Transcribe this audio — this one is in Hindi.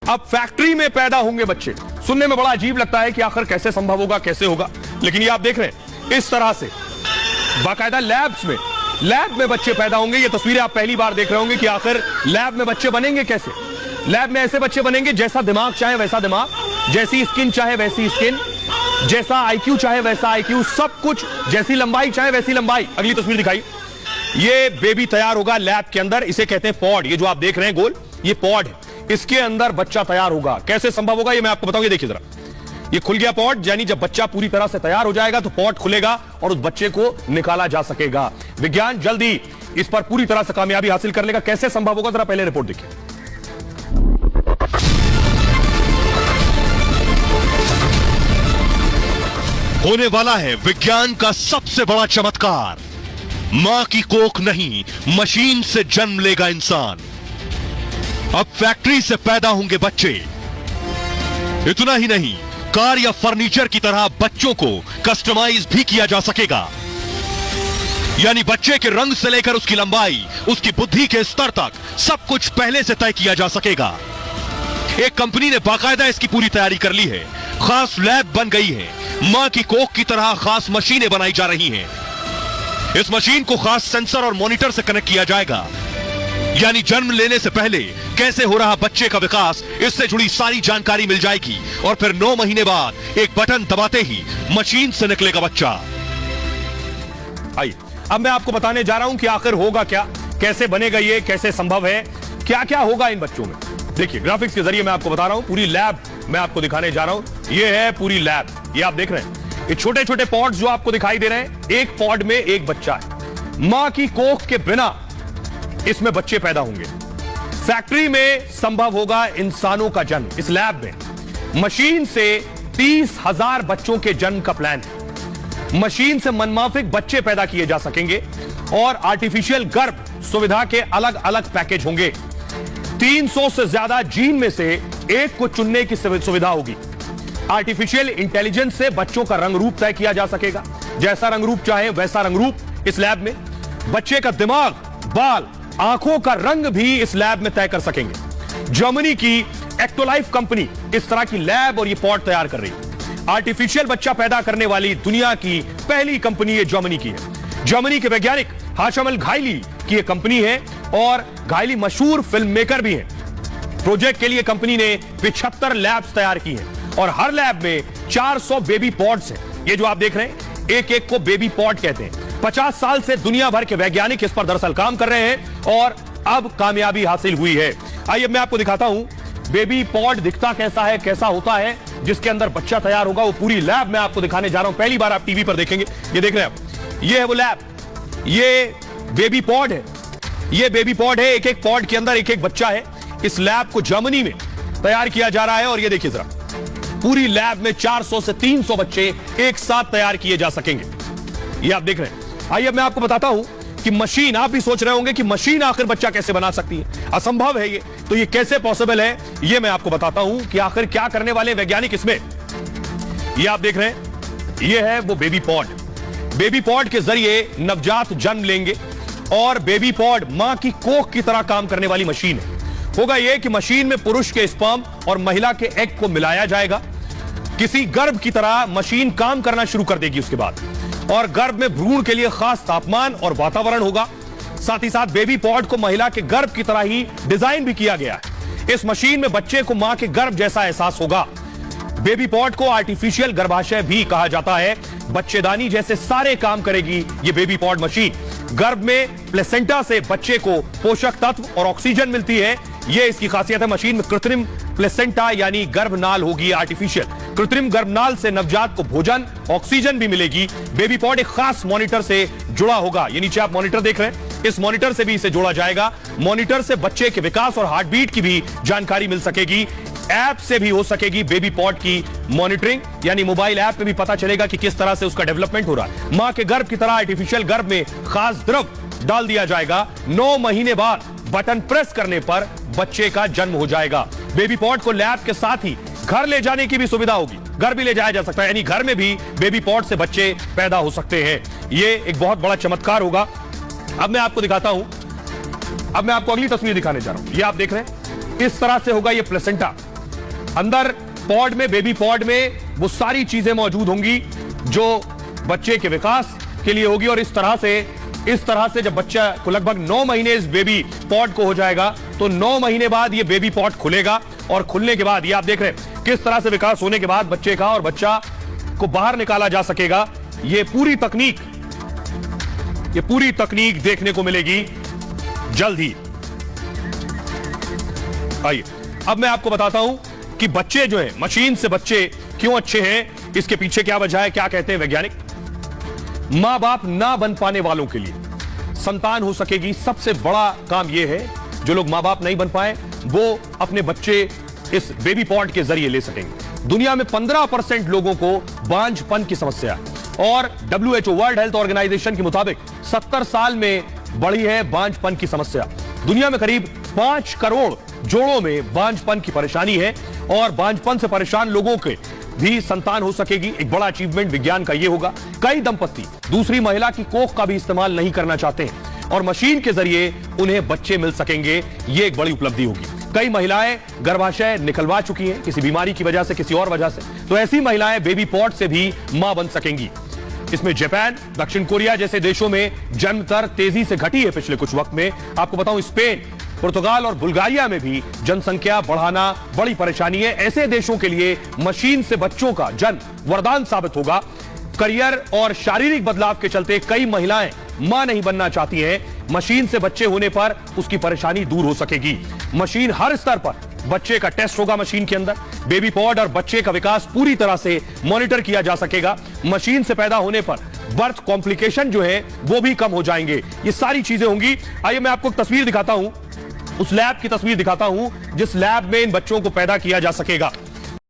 अब फैक्ट्री में पैदा होंगे बच्चे। सुनने में बड़ा अजीब लगता है कि आखिर कैसे संभव होगा, कैसे होगा, लेकिन ये आप देख रहे हैं इस तरह से बाकायदा लैब में बच्चे पैदा होंगे। ये तस्वीरें आप पहली बार देख रहे होंगे कि आखिर लैब में बच्चे बनेंगे कैसे। लैब में ऐसे बच्चे बनेंगे जैसा दिमाग चाहे वैसा दिमाग, जैसी स्किन चाहे वैसी स्किन, जैसा आईक्यू चाहे वैसा आईक्यू, सब कुछ, जैसी लंबाई चाहे वैसी लंबाई। अगली तस्वीर दिखाई। ये बेबी तैयार होगा लैब के अंदर, इसे कहते हैं पॉड। ये जो आप देख रहे हैं गोल, ये पॉड है, इसके अंदर बच्चा तैयार होगा। कैसे संभव होगा ये मैं आपको बताऊंगा। देखिए जरा, ये खुल गया पॉड, यानी जब बच्चा पूरी तरह से तैयार हो जाएगा तो पॉड खुलेगा और उस बच्चे को निकाला जा सकेगा। विज्ञान जल्द ही इस पर पूरी तरह से कामयाबी हासिल कर लेगा। कैसे संभव होगा जरा पहले रिपोर्ट देखिए। होने वाला है विज्ञान का सबसे बड़ा चमत्कार। मां की कोख नहीं, मशीन से जन्म लेगा इंसान। अब फैक्ट्री से पैदा होंगे बच्चे। इतना ही नहीं, कार या फर्नीचर की तरह बच्चों को कस्टमाइज भी किया जा सकेगा। यानी बच्चे के रंग से लेकर उसकी लंबाई, उसकी बुद्धि के स्तर तक सब कुछ पहले से तय किया जा सकेगा। एक कंपनी ने बाकायदा इसकी पूरी तैयारी कर ली है। खास लैब बन गई है। मां की कोख की तरह खास मशीनें बनाई जा रही हैं। इस मशीन को खास सेंसर और मॉनिटर से कनेक्ट किया जाएगा। यानी जन्म लेने से पहले कैसे हो रहा बच्चे का विकास, इससे जुड़ी सारी जानकारी मिल जाएगी और फिर 9 महीने बाद एक बटन दबाते ही मशीन से निकलेगा बच्चा। आइए अब मैं आपको बताने जा रहा हूं कि आखिर होगा क्या, कैसे बनेगा ये, कैसे संभव है, क्या क्या होगा इन बच्चों में। देखिए ग्राफिक्स के जरिए मैं आपको बता रहा हूं, पूरी लैब मैं आपको दिखाने जा रहा हूं। ये है पूरी लैब, ये आप देख रहे हैं। ये छोटे छोटे पॉड्स जो आपको दिखाई दे रहे हैं, एक पॉड में एक बच्चा है। मां की कोख के बिना इसमें बच्चे पैदा होंगे। फैक्ट्री में संभव होगा इंसानों का जन्म। इस लैब में मशीन से 30,000 बच्चों के जन्म का प्लान है। मशीन से मनमाफिक बच्चे पैदा किए जा सकेंगे और आर्टिफिशियल गर्भ सुविधा के अलग अलग पैकेज होंगे। 300 से ज्यादा जीन में से एक को चुनने की सुविधा होगी। आर्टिफिशियल इंटेलिजेंस से बच्चों का रंग रूप तय किया जा सकेगा। जैसा रंग रूप चाहे वैसा रंग रूप इस लैब में। बच्चे का दिमाग, बाल, आंखों का रंग भी इस लैब में तय कर सकेंगे। जर्मनी की एक्टोलाइफ कंपनी इस तरह की लैब और ये पॉड तैयार कर रही है। आर्टिफिशियल बच्चा पैदा करने वाली दुनिया की पहली कंपनी ये जर्मनी की है। जर्मनी के वैज्ञानिक हाशम अल घायली की ये कंपनी है और घायली मशहूर फिल्म मेकर भी हैं। प्रोजेक्ट के लिए कंपनी ने 75 लैब्स तैयार की हैं और हर लैब में 400 बेबी पॉड्स हैं। ये जो आप देख रहे हैं, एक एक को बेबी पॉड कहते हैं। 50 साल से दुनिया भर के वैज्ञानिक इस पर दरअसल काम कर रहे हैं और अब कामयाबी हासिल हुई है। आइए मैं आपको दिखाता हूं बेबी पॉड दिखता कैसा है, कैसा होता है, जिसके अंदर बच्चा तैयार होगा। वो पूरी लैब मैं आपको दिखाने जा रहा हूं। पहली बार आप टीवी पर देखेंगे। ये देख रहे हैं आप, ये है वो लैब, ये बेबी पॉड है। ये बेबी पॉड है, एक एक पॉड के अंदर एक एक बच्चा है। इस लैब को जर्मनी में तैयार किया जा रहा है और ये देखिए जरा, पूरी लैब में 400 से 300 बच्चे एक साथ तैयार किए जा सकेंगे। ये आप देख रहे हैं। आइए मैं आपको बताता हूं कि मशीन, आप भी सोच रहे होंगे कि मशीन आखिर बच्चा कैसे बना सकती है, असंभव है ये, तो ये कैसे पॉसिबल है ये मैं आपको बताता हूं कि आखिर क्या करने वाले वैज्ञानिक इसमें। ये आप देख रहे हैं, ये है वो बेबी पॉड। बेबी पॉड के जरिए नवजात जन्म लेंगे और बेबी पॉड मां की कोख की तरह काम करने वाली मशीन है। होगा यह कि मशीन में पुरुष के स्पर्म और महिला के एग को मिलाया जाएगा। किसी गर्भ की तरह मशीन काम करना शुरू कर देगी उसके बाद, और गर्भ में भ्रूण के लिए खास तापमान और वातावरण होगा। साथ ही साथ बेबी पॉड को महिला के गर्भ की तरह ही डिजाइन भी किया गया है। इस मशीन में बच्चे को मां के गर्भ जैसा एहसास होगा। बेबी पॉड को आर्टिफिशियल गर्भाशय भी कहा जाता है। बच्चेदानी जैसे सारे काम करेगी ये बेबी पॉड मशीन। गर्भ में प्लेसेंटा से बच्चे को पोषक तत्व और ऑक्सीजन मिलती है। ये इसकी खासियत है। मशीन में कृत्रिम प्लेसेंटा यानी गर्भनाल होगी, आर्टिफिशियल। कृत्रिम गर्भनाल से नवजात को भोजन, ऑक्सीजन भी मिलेगी। बेबी पॉड एक खास मॉनिटर से जुड़ा होगा। ये नीचे आप मॉनिटर देख रहे हैं, इस मॉनिटर से भी इसे जोड़ा जाएगा। मॉनिटर से बच्चे के विकास और हार्ट बीट की भी जानकारी मिल सकेगी। ऐप से भी हो सकेगी बेबी पॉड की मॉनिटरिंग, यानी मोबाइल ऐप में भी पता चलेगा कि किस तरह से उसका डेवलपमेंट हो रहा है। मां के गर्भ की तरह आर्टिफिशियल गर्भ में खास द्रव डाल दिया जाएगा। 9 महीने बाद बटन प्रेस करने पर बच्चे का जन्म हो जाएगा। बेबी पॉड को लैब के साथ ही घर ले जाने की भी सुविधा होगी। घर भी ले जाया जा सकता है, यानी घर में भी बेबी पॉड से बच्चे पैदा हो सकते हैं। ये एक बहुत बड़ा चमत्कार होगा। अब मैं आपको दिखाता हूं, अब मैं आपको अगली तस्वीर दिखाने जा रहा हूं। ये आप देख रहे हैं, इस तरह से होगा ये प्लेसेंटा। अंदर पॉड में, बेबी पॉड में वो सारी चीजें मौजूद होंगी जो बच्चे के विकास के लिए होगी। और इस तरह से जब बच्चा को लगभग 9 महीने इस बेबी पॉड को हो जाएगा तो 9 महीने बाद ये बेबी पॉड खुलेगा और खुलने के बाद ये आप देख रहे हैं किस तरह से विकास होने के बाद बच्चे का और बच्चा को बाहर निकाला जा सकेगा। ये पूरी तकनीक देखने को मिलेगी जल्द ही। आइए अब मैं आपको बताता हूं कि बच्चे जो है, मशीन से बच्चे क्यों अच्छे हैं, इसके पीछे क्या वजह है, क्या कहते हैं वैज्ञानिक। मां बाप ना बन पाने वालों के लिए संतान हो सकेगी। सबसे बड़ा काम यह है जो लोग मां बाप नहीं बन पाए वो अपने बच्चे इस बेबी पॉड के जरिए ले सकेंगे। दुनिया में 15% लोगों को बांझपन की समस्या है और WHO वर्ल्ड हेल्थ ऑर्गेनाइजेशन के मुताबिक 70 साल में बढ़ी है बांझपन की समस्या। दुनिया में करीब 5 करोड़ जोड़ों में बांझपन की परेशानी है और बांझपन से परेशान लोगों के भी संतान हो सकेगी। एक बड़ा अचीवमेंट विज्ञान का यह होगा। कई दंपति दूसरी महिला की कोख का भी इस्तेमाल नहीं करना चाहते हैं और मशीन के जरिए उन्हें बच्चे मिल सकेंगे। यह एक बड़ी उपलब्धि होगी। कई महिलाएं गर्भाशय निकलवा चुकी हैं किसी बीमारी की वजह से, किसी और वजह से, तो ऐसी महिलाएं बेबी पॉड से भी मां बन सकेंगी। इसमें जापान, दक्षिण कोरिया जैसे देशों में जन्म दर तेजी से घटी है पिछले कुछ वक्त में। आपको बताऊं स्पेन, पुर्तगाल और बुल्गारिया में भी जनसंख्या बढ़ाना बड़ी परेशानी है। ऐसे देशों के लिए मशीन से बच्चों का जन्म वरदान साबित होगा। करियर और शारीरिक बदलाव के चलते कई महिलाएं मां नहीं बनना चाहती हैं। मशीन से बच्चे होने पर उसकी परेशानी दूर हो सकेगी। मशीन हर स्तर पर बच्चे का टेस्ट होगा मशीन के अंदर। बेबी पॉड और बच्चे का विकास पूरी तरह से मॉनिटर किया जा सकेगा। मशीन से पैदा होने पर बर्थ कॉम्प्लिकेशन जो है वो भी कम हो जाएंगे। ये सारी चीजें होंगी। आइए मैं आपको एक तस्वीर दिखाता हूं, उस लैब की तस्वीर दिखाता हूं जिस लैब में इन बच्चों को पैदा किया जा सकेगा।